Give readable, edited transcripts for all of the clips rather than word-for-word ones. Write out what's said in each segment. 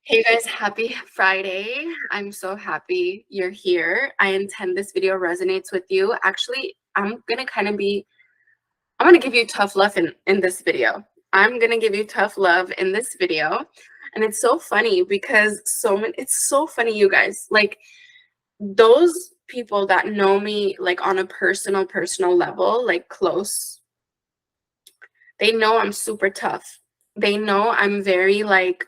Hey guys, happy Friday. I'm so happy you're here. I intend this video resonates with you. Actually, I'm gonna give you tough love in this video. I'm gonna give you tough love in this video. And it's so funny because it's so funny, you guys. Like those people that know me like on a personal level, like close, they know I'm super tough. They know I'm very like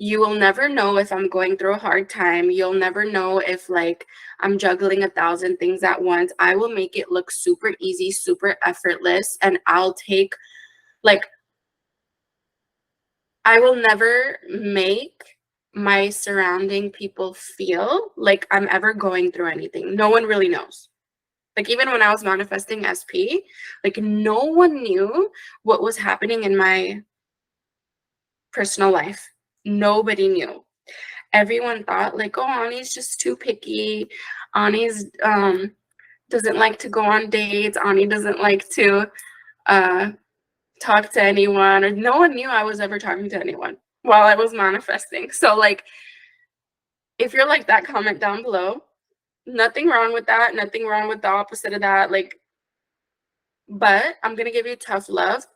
you will never know if I'm going through a hard time. You'll never know if like I'm juggling 1,000 things at once. I will make it look super easy, super effortless, and like I will never make my surrounding people feel like I'm ever going through anything. No one really knows. Like even when I was manifesting SP, like no one knew what was happening in my personal life. Nobody knew. Everyone thought like, oh, Ani's just too picky. Ani's doesn't like to go on dates. Ani doesn't like to talk to anyone. Or no one knew I was ever talking to anyone while I was manifesting. So like, if you're like that, comment down below. Nothing wrong with that. Nothing wrong with the opposite of that. Like, but I'm gonna give you tough love.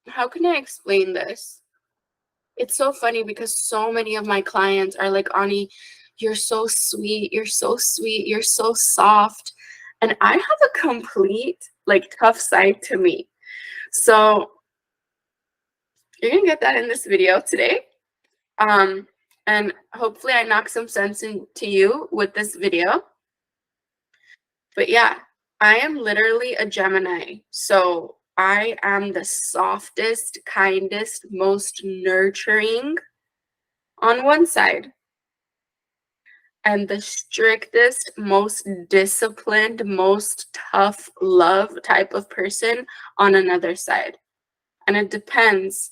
How can I explain this? It's so funny because so many of my clients are like, Ani, you're so sweet. You're so sweet. You're so soft. And I have a complete, like, tough side to me. So you're going to get that in this video today. And hopefully I knock some sense into you with this video. But yeah, I am literally a Gemini. So I am the softest, kindest, most nurturing on one side, and the strictest, most disciplined, most tough love type of person on another side. And it depends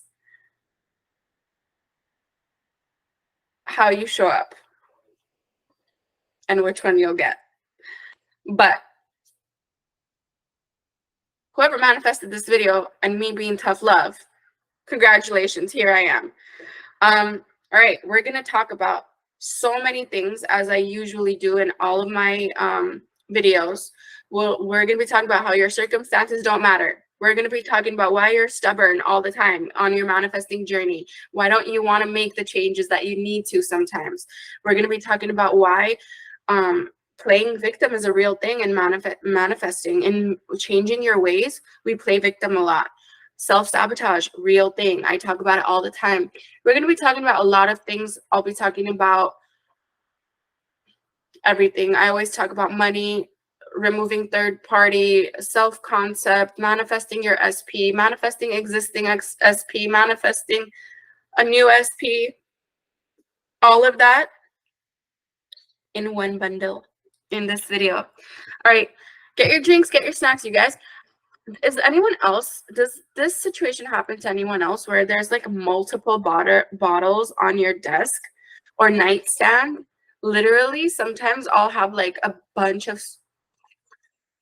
how you show up and which one you'll get. But whoever manifested this video and me being tough love, congratulations, here I am. All right, we're going to talk about so many things as I usually do in all of my videos. We're going to be talking about how your circumstances don't matter. We're going to be talking about why you're stubborn all the time on your manifesting journey. Why don't you want to make the changes that you need to sometimes? We're going to be talking about why playing victim is a real thing in manifesting and changing your ways. We play victim a lot. Self-sabotage, real thing. I talk about it all the time. We're going to be talking about a lot of things. I'll be talking about everything. I always talk about money, removing third party, self-concept, manifesting your SP, manifesting existing SP, manifesting a new SP, all of that in one bundle in this video. All right, get your drinks, get your snacks, you guys. Does this situation happen to anyone else where there's like multiple bottles on your desk or nightstand? Literally, sometimes I'll have like a bunch of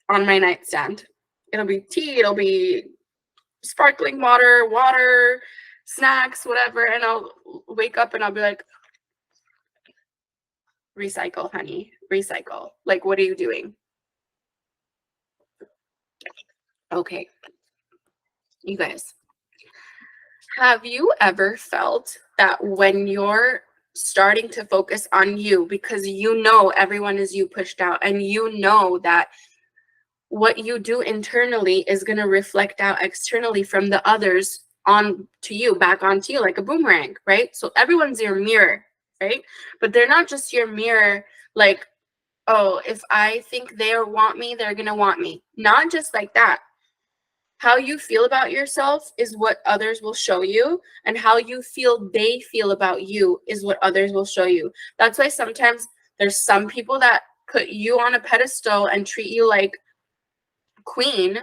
on my nightstand. It'll be tea, it'll be sparkling water, snacks, whatever. And I'll wake up and I'll be like, recycle, honey, recycle. Like, what are you doing? Okay, you guys, have you ever felt that when you're starting to focus on you, because you know everyone is you pushed out, and you know that what you do internally is going to reflect out externally from the others on to you, back onto you like a boomerang, right? So everyone's your mirror, right? But they're not just your mirror like, oh, if I think they want me, they're going to want me. Not just like that. How you feel about yourself is what others will show you, and how you feel they feel about you is what others will show you. That's why sometimes there's some people that put you on a pedestal and treat you like queen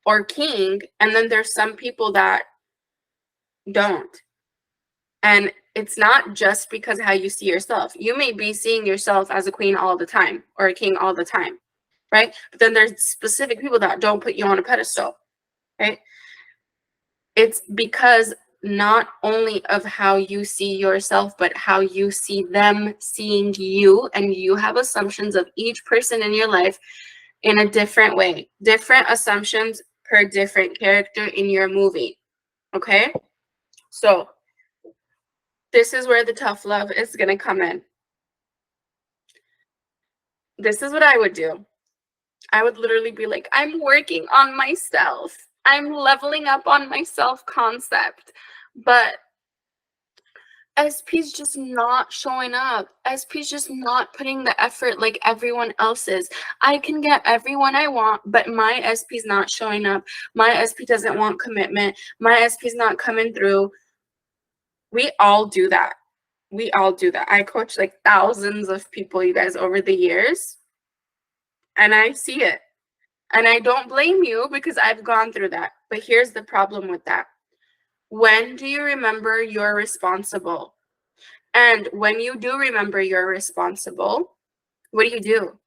or king, and then there's some people that don't. And it's not just because of how you see yourself. You may be seeing yourself as a queen all the time or a king all the time, right? But then there's specific people that don't put you on a pedestal, right? It's because not only of how you see yourself, but how you see them seeing you. And you have assumptions of each person in your life in a different way, different assumptions per different character in your movie. Okay? So this is where the tough love is going to come in. This is what I would do. I would literally be like, I'm working on myself. I'm leveling up on my self-concept. But SP's just not showing up. SP's just not putting the effort like everyone else is. I can get everyone I want, but my SP's not showing up. My SP doesn't want commitment. My SP's not coming through. We all do that. We all do that. I coach like thousands of people, you guys, over the years, and I see it. And I don't blame you because I've gone through that. But here's the problem with that. When do you remember you're responsible? And when you do remember you're responsible, what do?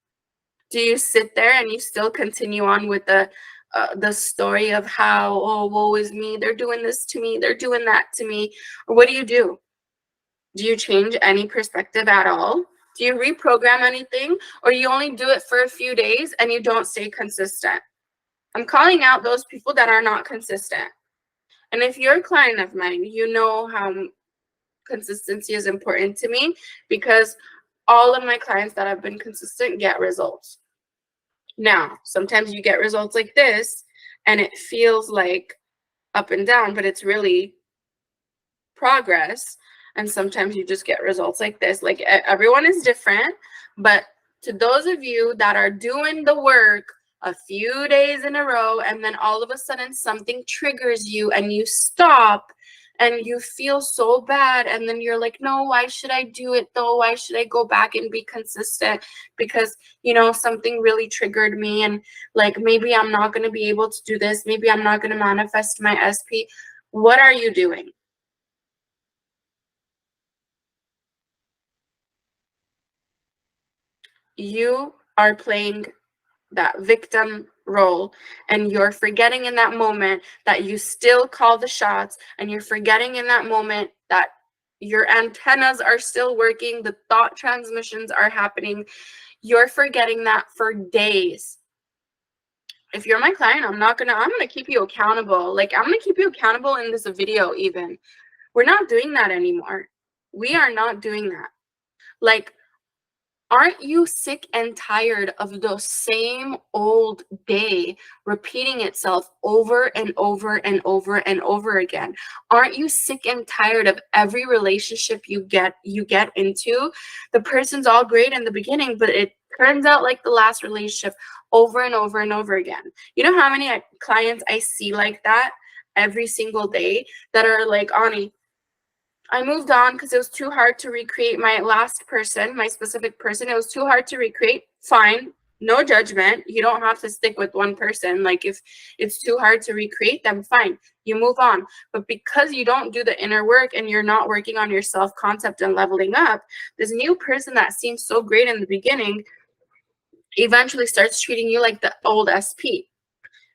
Do you sit there and you still continue on with the story of how, oh, woe is me, they're doing this to me, they're doing that to me? Or what do? Do you change any perspective at all? Do you reprogram anything? Or you only do it for a few days and you don't stay consistent? I'm calling out those people that are not consistent. And if you're a client of mine, you know how consistency is important to me, because all of my clients that have been consistent get results. Now, sometimes you get results like this and it feels like up and down, but it's really progress. And sometimes you just get results like this. Like, everyone is different, but to those of you that are doing the work a few days in a row and then all of a sudden something triggers you and you stop and you feel so bad, and then you're like, no, why should I do it though? Why should I go back and be consistent? Because, you know, something really triggered me, and like, maybe I'm not going to be able to do this. Maybe I'm not going to manifest my SP. What are you doing? You are playing that victim role, and you're forgetting in that moment that you still call the shots, and you're forgetting in that moment that your antennas are still working, the thought transmissions are happening. You're forgetting that for days. If you're my client, I'm gonna keep you accountable. Like, I'm gonna keep you accountable in this video. Even, we're not doing that anymore. We are not doing that. Like, aren't you sick and tired of the same old day repeating itself over and over and over and over again? Aren't you sick and tired of every relationship you get into? The person's all great in the beginning, but it turns out like the last relationship over and over and over again. You know how many clients I see like that every single day that are like, Ani, I moved on because it was too hard to recreate my last person, my specific person. It was too hard to recreate. Fine. No judgment. You don't have to stick with one person. Like, if it's too hard to recreate them, fine. You move on. But because you don't do the inner work and you're not working on your self-concept and leveling up, this new person that seems so great in the beginning eventually starts treating you like the old SP.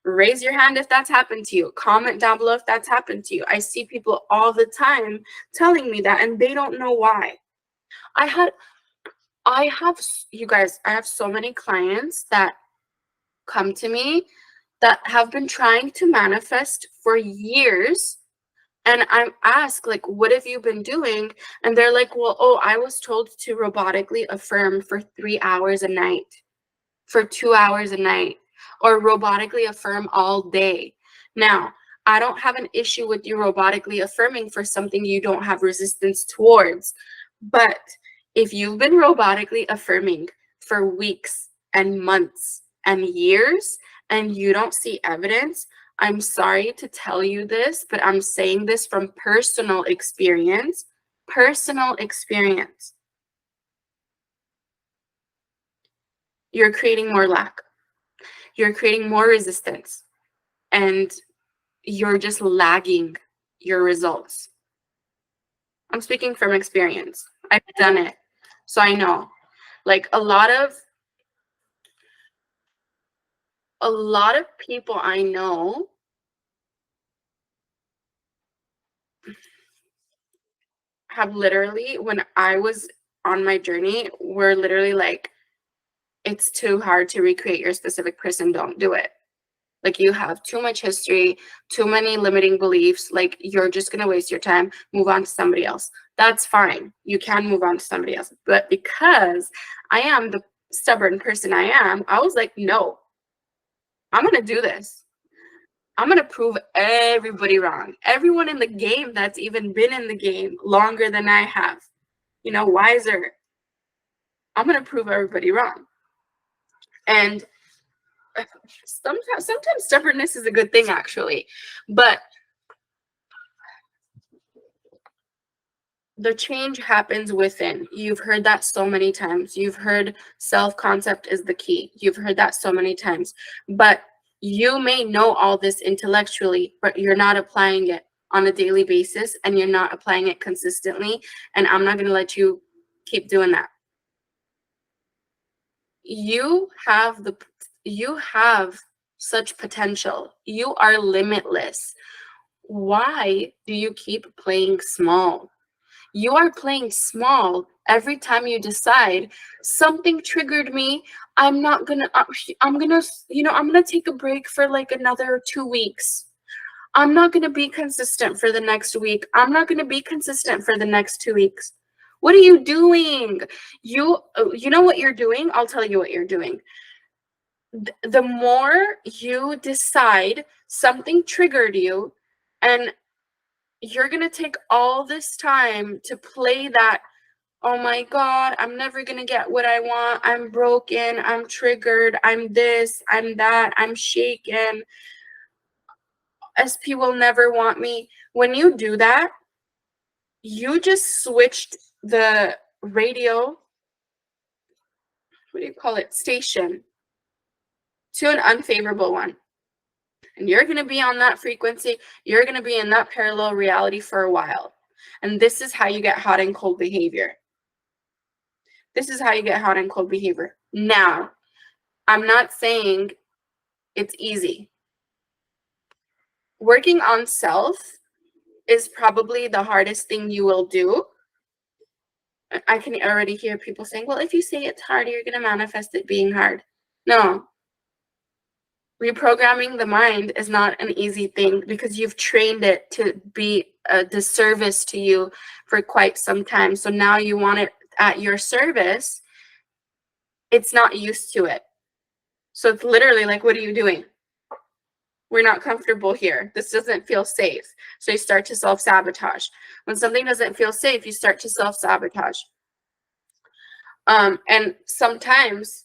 Raise your hand if that's happened to you. Comment down below if that's happened to you. I see people all the time telling me that, and they don't know why. I have, you guys, I have so many clients that come to me that have been trying to manifest for years. And I ask, like, what have you been doing? And they're like, well, oh, I was told to robotically affirm for 3 hours a night, for 2 hours a night, or robotically affirm all day. Now, I don't have an issue with you robotically affirming for something you don't have resistance towards. But if you've been robotically affirming for weeks and months and years and you don't see evidence, I'm sorry to tell you this, but I'm saying this from personal experience. Personal experience. You're creating more lack. You're creating more resistance, and you're just lagging your results. I'm speaking from experience. I've done it, so I know. Like, a lot of people I know have literally, when I was on my journey, were literally like, it's too hard to recreate your specific person. Don't do it. Like, you have too much history, too many limiting beliefs. Like, you're just going to waste your time. Move on to somebody else. That's fine. You can move on to somebody else. But because I am the stubborn person I am, I was like, no, I'm going to do this. I'm going to prove everybody wrong. Everyone in the game that's even been in the game longer than I have, you know, wiser. I'm going to prove everybody wrong. And sometimes stubbornness is a good thing, actually. But the change happens within. You've heard that so many times. You've heard self-concept is the key. You've heard that so many times. But you may know all this intellectually, but you're not applying it on a daily basis, and you're not applying it consistently. And I'm not going to let you keep doing that. You have such potential. You are limitless. Why do you keep playing small? You are playing small every time you decide something triggered me. I'm gonna take a break for like another 2 weeks. I'm not gonna be consistent for the next week. I'm not gonna be consistent for the next 2 weeks. What are you doing? You know what you're doing? I'll tell you what you're doing. The more you decide something triggered you, and you're going to take all this time to play that, oh my God, I'm never going to get what I want. I'm broken. I'm triggered. I'm this. I'm that. I'm shaken. SP will never want me. When you do that, you just switched the radio, what do you call it, station, to an unfavorable one. And you're going to be on that frequency. You're going to be in that parallel reality for a while. And this is how you get hot and cold behavior. This is how you get hot and cold behavior. Now, I'm not saying it's easy. Working on self is probably the hardest thing you will do. I can already hear people saying, well, if you say it's hard, you're going to manifest it being hard. No. Reprogramming the mind is not an easy thing because you've trained it to be a disservice to you for quite some time. So now you want it at your service. It's not used to it. So it's literally like, what are you doing? We're not comfortable here. This doesn't feel safe. So you start to self-sabotage. When something doesn't feel safe, you start to self-sabotage. And sometimes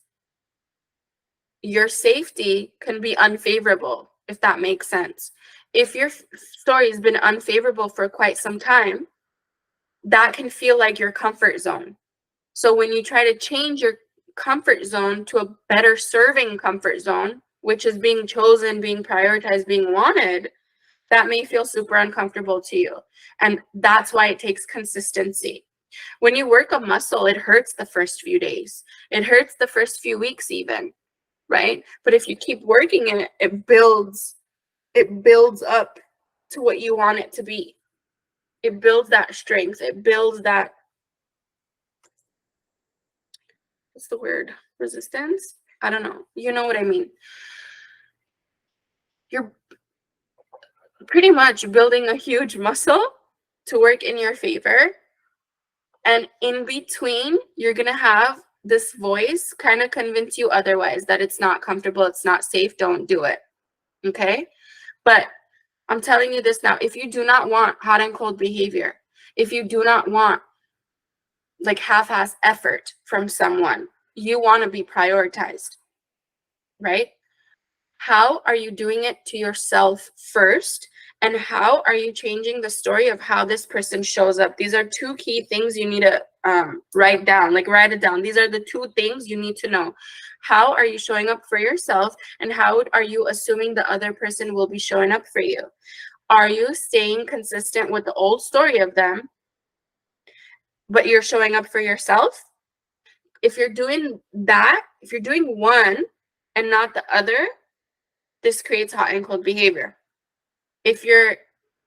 your safety can be unfavorable, if that makes sense. If your story has been unfavorable for quite some time, that can feel like your comfort zone. So when you try to change your comfort zone to a better serving comfort zone, which is being chosen, being prioritized, being wanted, that may feel super uncomfortable to you. And that's why it takes consistency. When you work a muscle, it hurts the first few days. It hurts the first few weeks even, right? But if you keep working in it, it builds up to what you want it to be. It builds that strength. It builds that, what's the word? Resistance? I don't know. You know what I mean. You're pretty much building a huge muscle to work in your favor. And in between, you're going to have this voice kind of convince you otherwise, that it's not comfortable, it's not safe, don't do it. Okay? But I'm telling you this now, if you do not want hot and cold behavior, if you do not want like half-ass effort from someone, you want to be prioritized, right? How are you doing it to yourself first? And how are you changing the story of how this person shows up? These are two key things you need to write down, like write it down. These are the two things you need to know. How are you showing up for yourself? And how are you assuming the other person will be showing up for you? Are you staying consistent with the old story of them, but you're showing up for yourself? If you're doing that, if you're doing one and not the other, this creates hot and cold behavior. If you're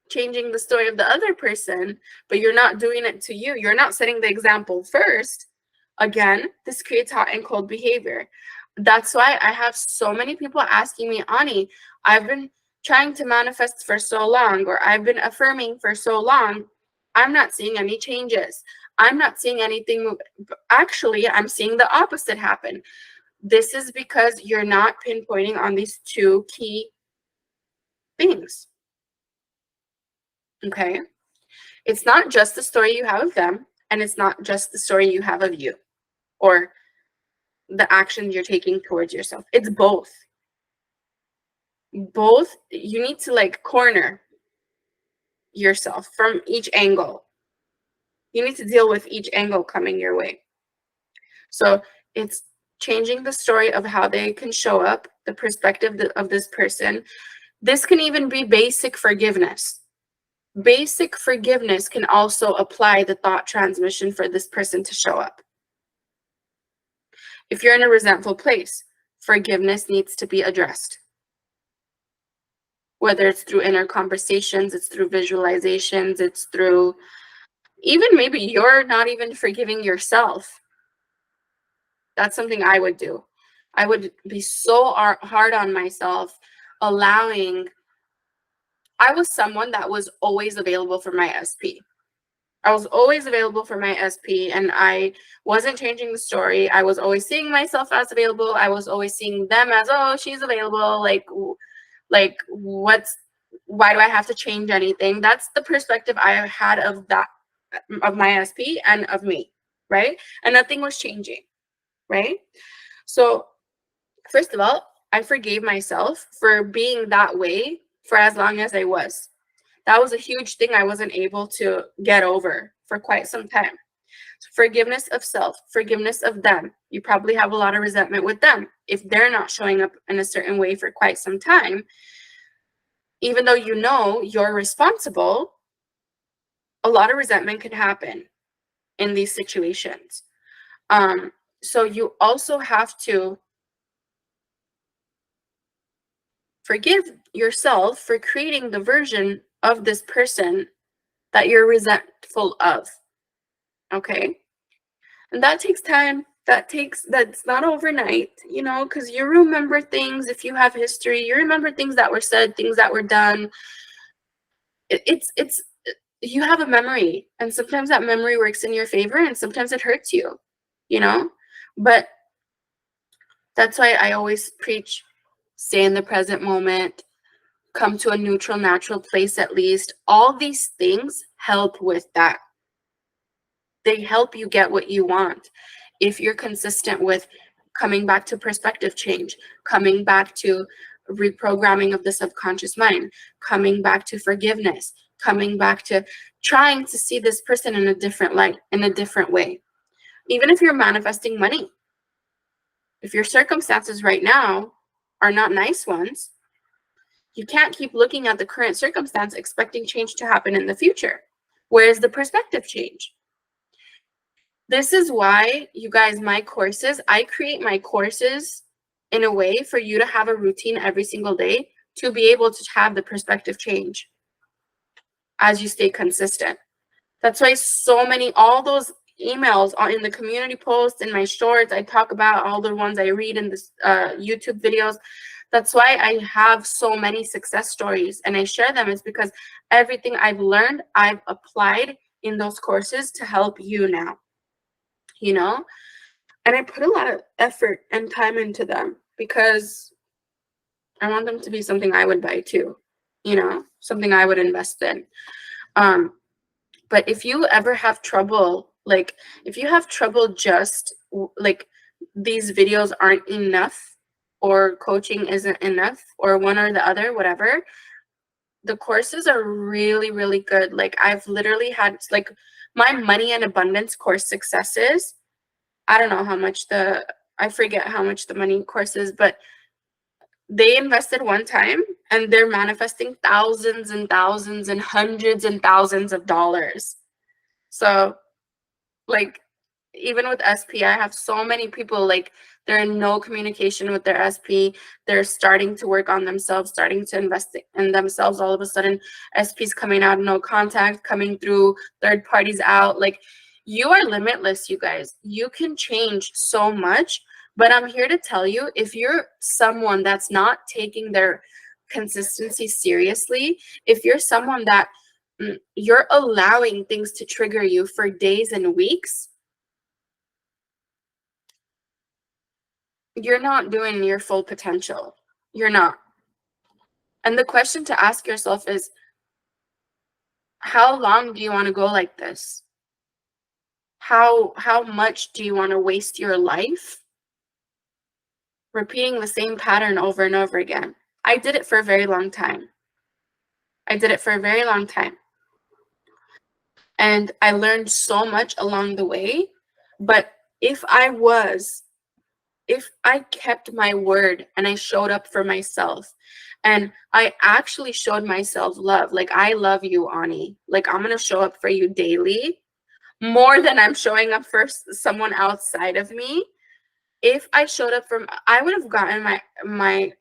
changing the story of the other person, but you're not doing it to you. You're not setting the example first. Again, this creates hot and cold behavior. That's why I have so many people asking me, Ani, I've been trying to manifest for so long, or I've been affirming for so long. I'm not seeing any changes. I'm not seeing anything move. Actually, I'm seeing the opposite happen. This is because you're not pinpointing on these two key things. Okay? It's not just the story you have of them, and it's not just the story you have of you or the actions you're taking towards yourself. It's both. Both, you need to like corner yourself from each angle. You need to deal with each angle coming your way. So it's changing the story of how they can show up, the perspective of this person. This can even be basic forgiveness. Basic forgiveness can also apply the thought transmission for this person to show up. If you're in a resentful place, forgiveness needs to be addressed. Whether it's through inner conversations, it's through visualizations, it's through even maybe you're not even forgiving yourself. That's something I would do. I would be so hard on myself, I was someone that was always available for my SP. I was always available for my SP, and I wasn't changing the story. I was always seeing myself as available. I was always seeing them as, oh, she's available. Like why do I have to change anything? That's the perspective I had of my SP and of me, right? And nothing was changing, right? So first of all, I forgave myself for being that way for as long as I was. That was a huge thing I wasn't able to get over for quite some time. Forgiveness of self, forgiveness of them. You probably have a lot of resentment with them if they're not showing up in a certain way for quite some time. Even though you know you're responsible, a lot of resentment can happen in these situations. So you also have to forgive yourself for creating the version of this person that you're resentful of. Okay? And that takes time. That's not overnight, you know, because you remember things. If you have history, you remember things that were said, things that were done. It's you have a memory, and sometimes that memory works in your favor, and sometimes it hurts you, you know. But that's why I always preach: stay in the present moment, come to a neutral, natural place at least. All these things help with that. They help you get what you want. If you're consistent with coming back to perspective change, coming back to reprogramming of the subconscious mind, coming back to forgiveness, coming back to trying to see this person in a different light, in a different way. Even if you're manifesting money, if your circumstances right now are not nice ones, you can't keep looking at the current circumstance expecting change to happen in the future. Where is the perspective change? This is why, you guys, I create my courses in a way for you to have a routine every single day to be able to have the perspective change as you stay consistent. That's why all those emails in the community posts, in my shorts, I talk about all the ones I read in this YouTube videos. That's why I have so many success stories and I share them, is because everything I've learned, I've applied in those courses to help you now, you know? And I put a lot of effort and time into them because I want them to be something I would buy too, you know, something I would invest in. But if you ever have trouble, like if you have trouble just like these videos aren't enough, or coaching isn't enough, or one or the other, whatever, the courses are really, really good. Like I've literally had like my money and abundance course successes. I don't know how much I forget how much the money course is, but they invested one time and they're manifesting thousands and thousands and hundreds and thousands of dollars. So like even with SP, I have so many people, like, they're in no communication with their SP. They're starting to work on themselves, starting to invest in themselves. All of a sudden, SP's coming out, no contact, coming through, third parties out. Like, you are limitless, you guys. You can change so much. But I'm here to tell you, if you're someone that's not taking their consistency seriously, if you're someone that you're allowing things to trigger you for days and weeks, you're not doing your full potential. You're not. And the question to ask yourself is, how long do you want to go like this? How much do you want to waste your life repeating the same pattern over and over again? I did it for a very long time. I did it for a very long time. And I learned so much along the way. But if I kept my word and I showed up for myself and I actually showed myself love, like, I love you, Ani. Like, I'm going to show up for you daily more than I'm showing up for someone outside of me. If I showed up I would have gotten my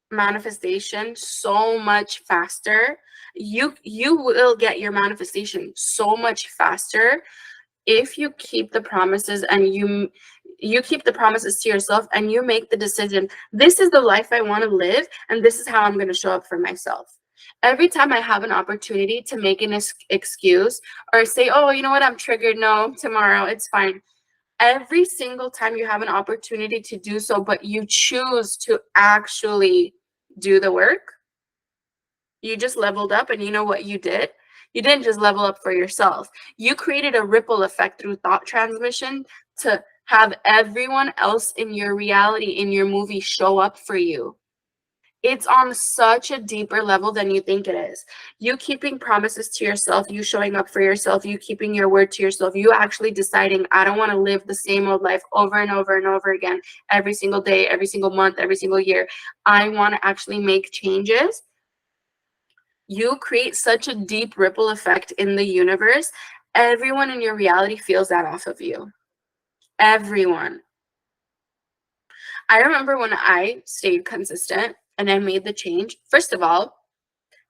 manifestation so much faster. You will get your manifestation so much faster if you keep the promises and you keep the promises to yourself and you make the decision, this is the life I want to live and this is how I'm going to show up for myself. Every time I have an opportunity to make an excuse or say, oh, you know what, I'm triggered, no, tomorrow, it's fine. Every single time you have an opportunity to do so, but you choose to actually do the work, you just leveled up. And you know what you did? You didn't just level up for yourself. You created a ripple effect through thought transmission to have everyone else in your reality, in your movie, show up for you. It's on such a deeper level than you think it is. You keeping promises to yourself, you showing up for yourself, you keeping your word to yourself, you actually deciding, I don't want to live the same old life over and over and over again, every single day, every single month, every single year. I want to actually make changes. You create such a deep ripple effect in the universe. Everyone in your reality feels that off of you. Everyone. I remember when I stayed consistent and I made the change. First of all,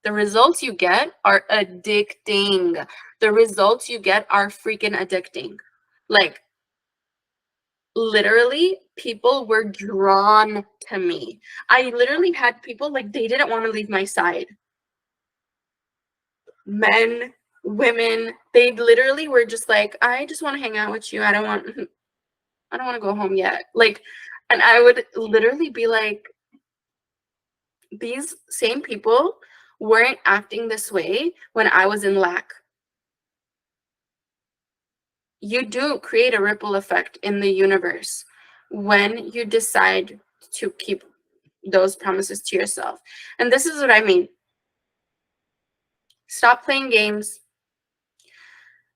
the results you get are addicting. The results you get are freaking addicting. Like, literally, people were drawn to me. I literally had people, like, they didn't want to leave my side. Men, women, they literally were just like, I just want to hang out with you. I don't want to go home yet. Like, and I would literally be like, these same people weren't acting this way when I was in lack. You do create a ripple effect in the universe when you decide to keep those promises to yourself. And this is what I mean. Stop playing games.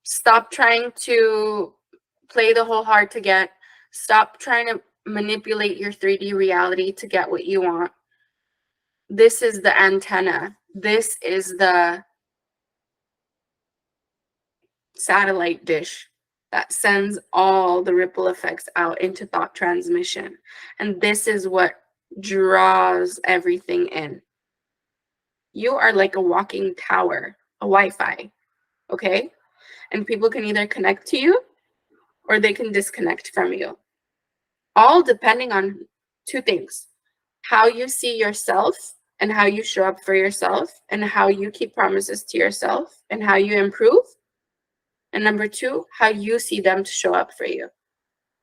Stop trying to play the whole hard to get. Stop trying to manipulate your 3D reality to get what you want. This is the antenna. This is the satellite dish that sends all the ripple effects out into thought transmission. And this is what draws everything in. You are like a walking tower, a Wi-Fi, okay? And people can either connect to you or they can disconnect from you. All depending on two things: how you see yourself and how you show up for yourself and how you keep promises to yourself and how you improve. And number two, how you see them to show up for you.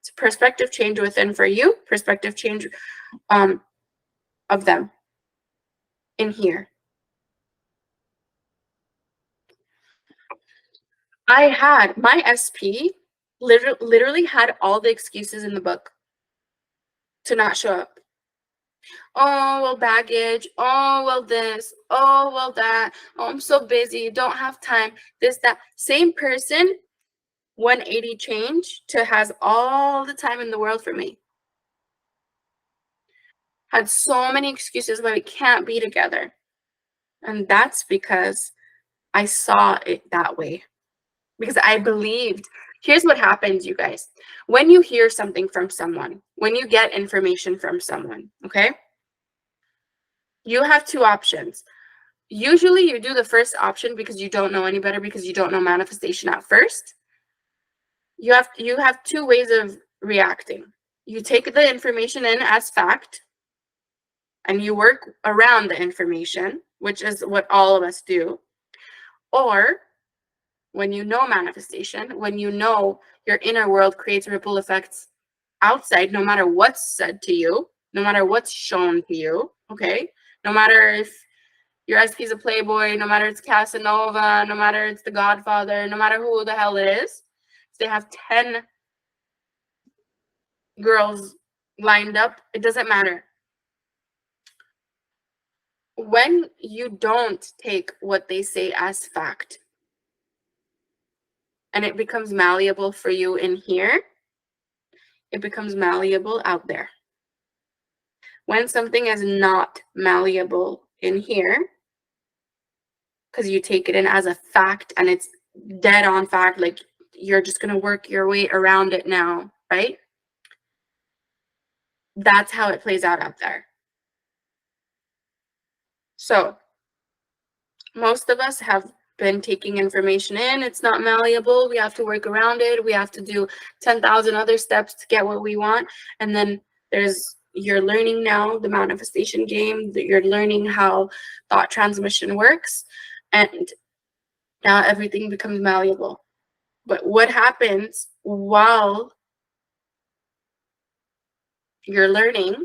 It's a perspective change within for you, perspective change of them in here. I had my SP literally had all the excuses in the book to not show up. Oh, well, baggage. Oh, well, this. Oh, well, that. Oh, I'm so busy. Don't have time. This, that. Same person, 180 change to has all the time in the world for me. Had so many excuses why we can't be together. And that's because I saw it that way. Because I believed Here's what happens, you guys. When you hear something from someone, when you get information from someone, okay, you have two options. Usually you do the first option because you don't know any better, because you don't know manifestation at first. You have two ways of reacting. You take the information in as fact and you work around the information, which is what all of us do. Or when you know manifestation, when you know your inner world creates ripple effects outside, no matter what's said to you, no matter what's shown to you, okay? No matter if your SP's a playboy, no matter it's Casanova, no matter it's the Godfather, no matter who the hell it is, if they have 10 girls lined up, it doesn't matter. When you don't take what they say as fact and it becomes malleable for you in here, it becomes malleable out there. When something is not malleable in here, because you take it in as a fact and it's dead on fact, like you're just going to work your way around it now, right? That's how it plays out there. So most of us have been taking information in. It's not malleable. We have to work around it. We have to do 10,000 other steps to get what we want. And then you're learning now the manifestation game, that you're learning how thought transmission works. And now everything becomes malleable. But what happens while you're learning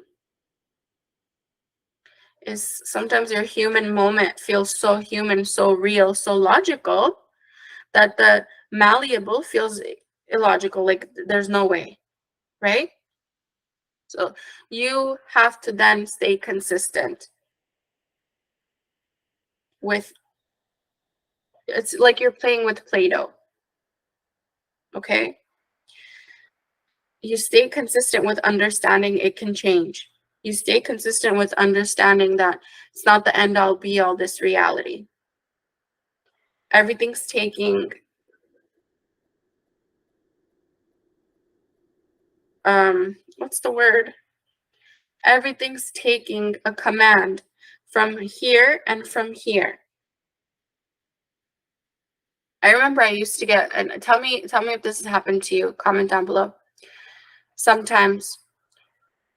is sometimes your human moment feels so human, so real, so logical that the malleable feels illogical, like there's no way, right? So you have to then stay consistent with, it's like you're playing with Play-Doh, okay? You stay consistent with understanding it can change. You stay consistent with understanding that it's not the end all be all, this reality. Everything's taking what's the word? Everything's taking a command from here and from here. I remember I used to get, and tell me if this has happened to you, comment down below. Sometimes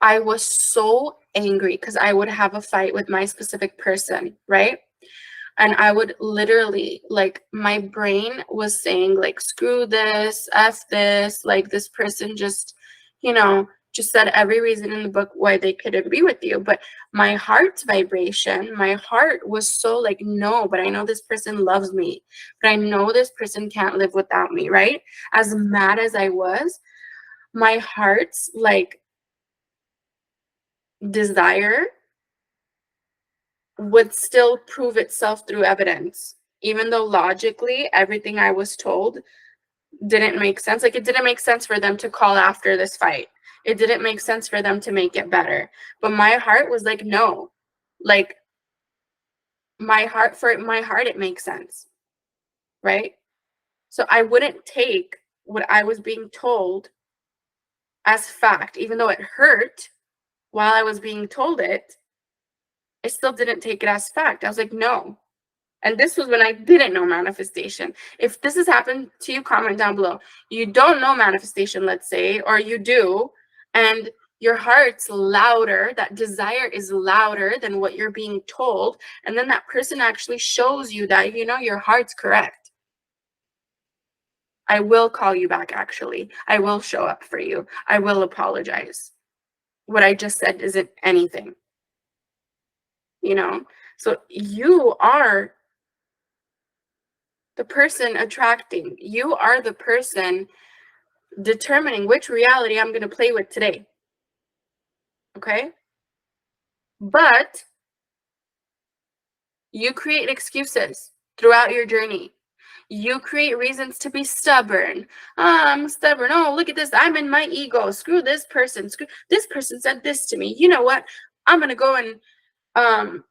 I was so angry because I would have a fight with my specific person, right? And I would literally, like, my brain was saying, like, screw this, F this, like, this person just, just said every reason in the book why they could agree with you. But my heart's vibration, my heart was so like, no, but I know this person loves me, but I know this person can't live without me, right? As mad as I was, my heart's like desire would still prove itself through evidence, even though logically everything I was told didn't make sense. Like, it didn't make sense for them to call after this fight. It didn't make sense for them to make it better. But my heart was like, no. Like, my heart, it makes sense, right? So I wouldn't take what I was being told as fact, even though it hurt while I was being told it. I still didn't take it as fact. I was like, no. And this was when I didn't know manifestation. If this has happened to you, comment down below. You don't know manifestation, let's say, or you do, and your heart's louder, that desire is louder than what you're being told, and then that person actually shows you that, your heart's correct. I will call you back, actually. I will show up for you. I will apologize. What I just said isn't anything. So you are the person attracting. You are the person determining which reality I'm going to play with today. Okay? But you create excuses throughout your journey. You create reasons to be stubborn. I'm stubborn. Oh, look at this. I'm in my ego. Screw this person. Screw this person said this to me. You know what? I'm going to go and I'm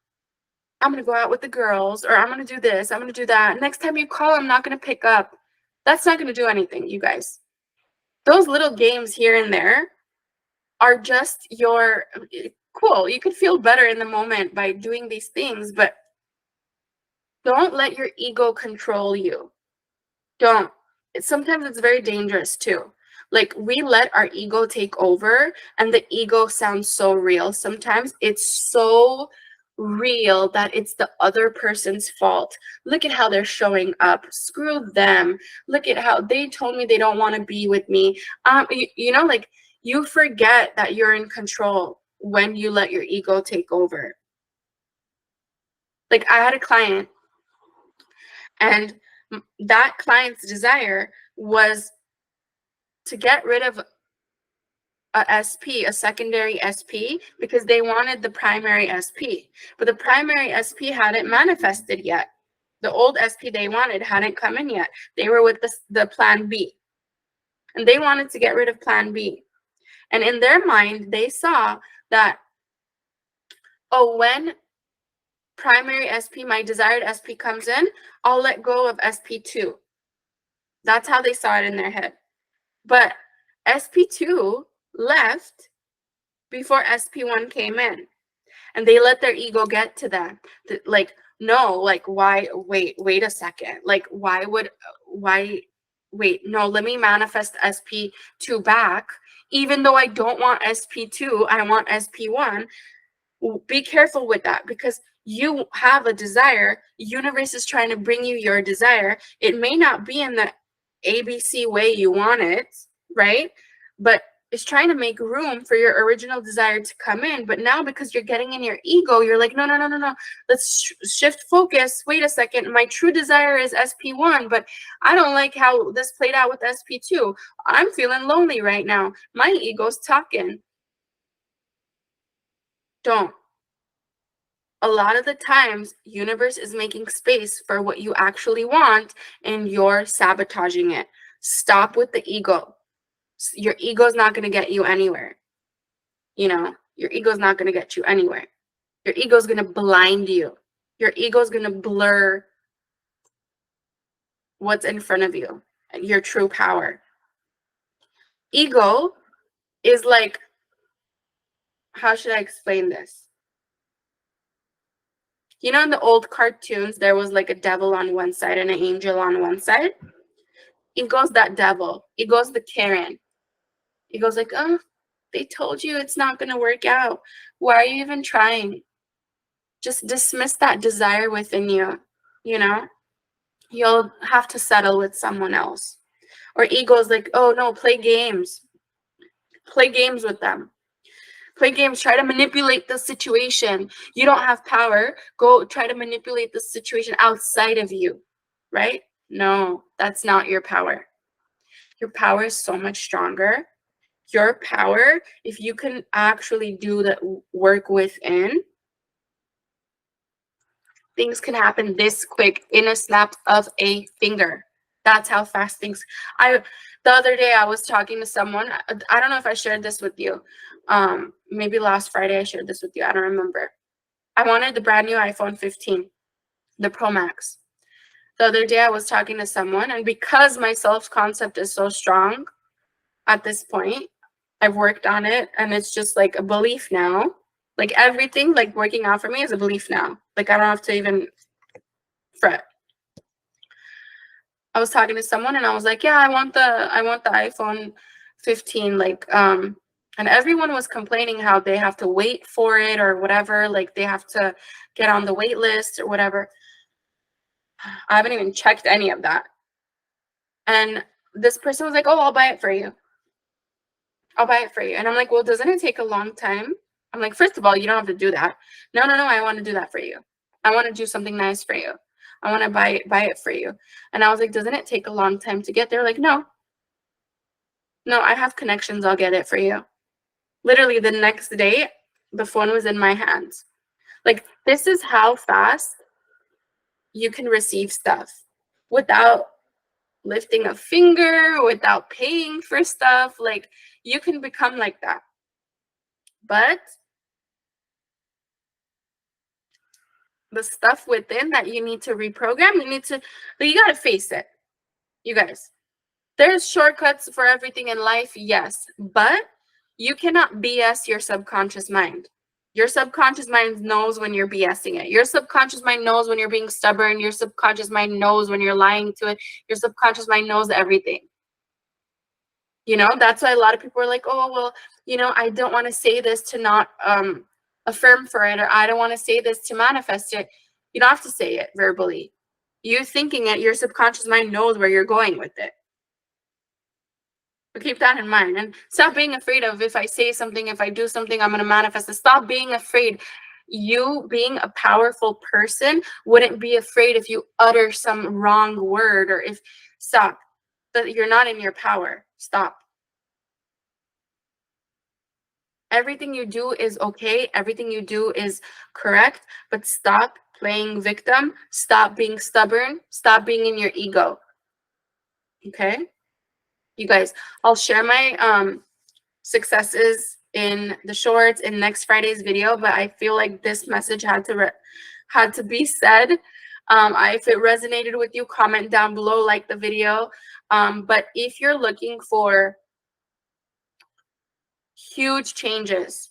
going to go out with the girls, or I'm going to do this. I'm going to do that. Next time you call, I'm not going to pick up. That's not going to do anything, you guys. Those little games here and there are just your cool. You could feel better in the moment by doing these things, but don't let your ego control you. Don't. Sometimes it's very dangerous too. Like, we let our ego take over, and the ego sounds so real. Sometimes it's so real that it's the other person's fault. Look at how they're showing up. Screw them. Look at how they told me they don't want to be with me. You know, like, you forget that you're in control when you let your ego take over. Like, I had a client, and that client's desire was to get rid of a SP, a secondary SP, because they wanted the primary SP. But the primary SP hadn't manifested yet. The old SP they wanted hadn't come in yet. They were with the plan B. And they wanted to get rid of plan B. And in their mind, they saw that, oh, when primary SP, my desired SP comes in, I'll let go of SP2. That's how they saw it in their head. But SP2 left before SP1 came in, and they let their ego get to them. Like, no, like, why? Wait a second. Like, why? Wait, no, let me manifest SP2 back. Even though I don't want SP2, I want SP1. Be careful with that, because you have a desire. Universe is trying to bring you your desire. It may not be in the ABC way you want it, right? But it's trying to make room for your original desire to come in. But now, because you're getting in your ego, you're like, no. Let's shift focus. Wait a second. My true desire is SP1, but I don't like how this played out with SP2. I'm feeling lonely right now. My ego's talking. Don't. A lot of the times, universe is making space for what you actually want, and you're sabotaging it. Stop with the ego. Your ego's not going to get you anywhere. You know, your ego's not going to get you anywhere. Your ego's going to blind you. Your ego's going to blur what's in front of you, your true power. Ego is like, how should I explain this? You know, in the old cartoons, there was like a devil on one side and an angel on one side. Ego's that devil. Ego's the Karen. Ego's like, oh, they told you it's not going to work out. Why are you even trying? Just dismiss that desire within you, you know? You'll have to settle with someone else. Or ego's like, oh no, play games. Play games with them. Play games, try to manipulate the situation. You don't have power. Go try to manipulate the situation outside of you, right? No, that's not your power. Your power is so much stronger. Your power, if you can actually do the work within, things can happen this quick in a snap of a finger. That's how fast things. The other day I was talking to someone. I don't know if I shared this with you. Maybe last Friday I shared this with you. I don't remember. I wanted the brand new iPhone 15, the Pro Max. The other day I was talking to someone, and because my self-concept is so strong at this point, I've worked on it, and it's just like a belief now. Like, everything, like, working out for me is a belief now. Like, I don't have to even fret. I was talking to someone, and I was like, yeah, I want the iPhone 15, like, and everyone was complaining how they have to wait for it or whatever, like they have to get on the wait list or whatever. I haven't even checked any of that. And this person was like, oh, I'll buy it for you. I'll buy it for you. And I'm like, well, doesn't it take a long time? I'm like, first of all, you don't have to do that. No, I want to do that for you. I want to do something nice for you. I want to buy it for you. And I was like, doesn't it take a long time to get there? Like, no, I have connections. I'll get it for you. Literally the next day, the phone was in my hands. Like, this is how fast you can receive stuff without lifting a finger, without paying for stuff. Like, you can become like that. But the stuff within that you need to reprogram, you got to face it. You guys, There's shortcuts for everything in life, yes, but you cannot BS your subconscious mind. Your subconscious mind knows when you're BSing it. Your subconscious mind knows when you're being stubborn. Your subconscious mind knows when you're lying to it. Your subconscious mind knows everything. You know, that's why a lot of people are like, oh, well, you know, I don't want to say this to not affirm for it, or I don't want to say this to manifest it. You don't have to say it verbally. You thinking it, your subconscious mind knows where you're going with it. But keep that in mind, and stop being afraid of, if I say something, if I do something, I'm going to manifest it. Stop being afraid. You being a powerful person wouldn't be afraid if you utter some wrong word, or if stop. That you're not in your power. Stop. Everything you do is okay. Everything you do is correct, but stop playing victim. Stop being stubborn. Stop being in your ego. Okay? You guys, I'll share my successes in the shorts in next Friday's video, but I feel like this message had to be said. If it resonated with you, comment down below, like the video. But if you're looking for huge changes,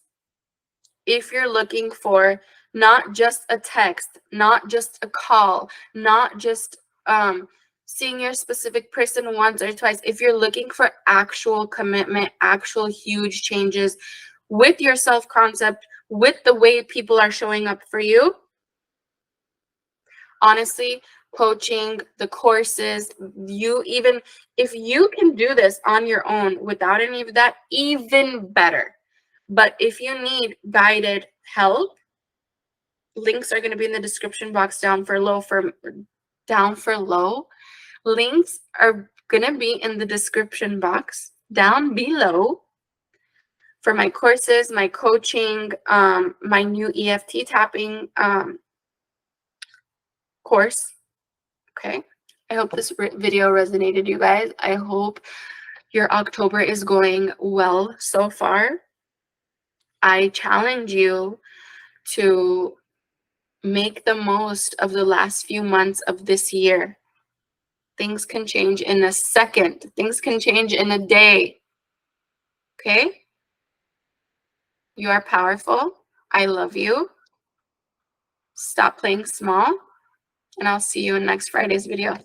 if you're looking for not just a text, not just a call, not just seeing your specific person once or twice, if you're looking for actual commitment, actual huge changes with your self-concept, with the way people are showing up for you, honestly, coaching, the courses, even if you can do this on your own without any of that, even better. But if you need guided help, links are going to be in the description box down for low. Links are going to be in the description box down below for my courses, my coaching, my new EFT tapping course. Okay. I hope this video resonated, you guys. I hope your October is going well so far. I challenge you to make the most of the last few months of this year. Things can change in a second. Things can change in a day. Okay? You are powerful. I love you. Stop playing small. And I'll see you in next Friday's video.